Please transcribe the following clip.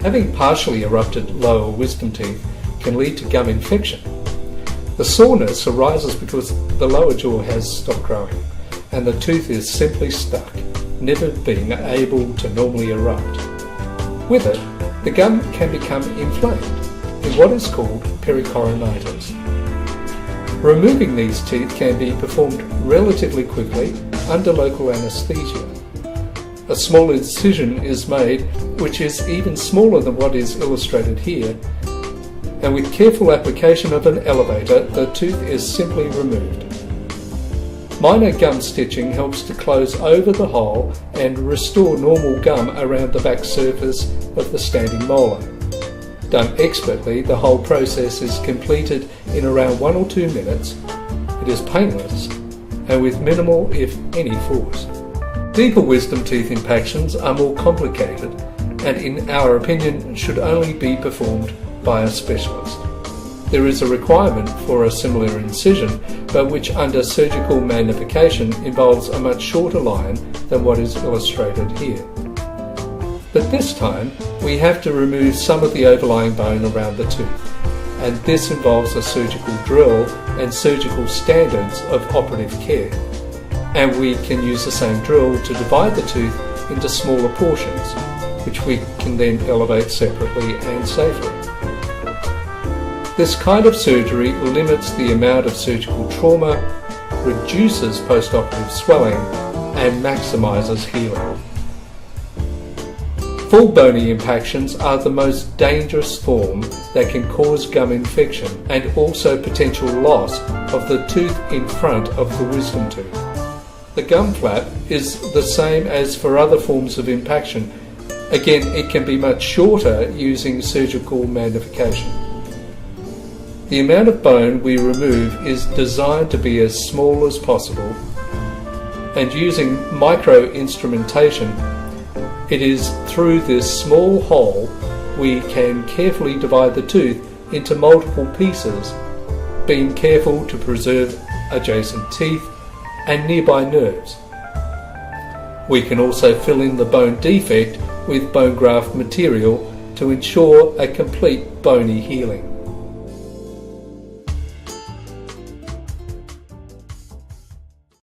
Having partially erupted lower wisdom teeth can lead to gum infection. The soreness arises because the lower jaw has stopped growing and the tooth is simply stuck, never being able to normally erupt. With it, the gum can become inflamed in what is called pericoronitis. Removing these teeth can be performed relatively quickly under local anaesthesia. A small incision is made, which is even smaller than what is illustrated here, and with careful application of an elevator, the tooth is simply removed. Minor gum stitching helps to close over the hole and restore normal gum around the back surface of the standing molar. Done expertly, the whole process is completed in around 1 or 2 minutes. It is painless and with minimal, if any, force. Deeper wisdom teeth impactions are more complicated and, in our opinion, should only be performed by a specialist. There is a requirement for a similar incision, but which under surgical magnification involves a much shorter line than what is illustrated here. But this time we have to remove some of the overlying bone around the tooth, and this involves a surgical drill and surgical standards of operative care. And we can use the same drill to divide the tooth into smaller portions, which we can then elevate separately and safely. This kind of surgery limits the amount of surgical trauma, reduces post-operative swelling, and maximises healing. Full bony impactions are the most dangerous form that can cause gum infection and also potential loss of the tooth in front of the wisdom tooth. The gum flap is the same as for other forms of impaction. Again, it can be much shorter using surgical magnification. The amount of bone we remove is designed to be as small as possible, and using micro-instrumentation, it is through this small hole we can carefully divide the tooth into multiple pieces, being careful to preserve adjacent teeth and nearby nerves. We can also fill in the bone defect with bone graft material to ensure a complete bony healing.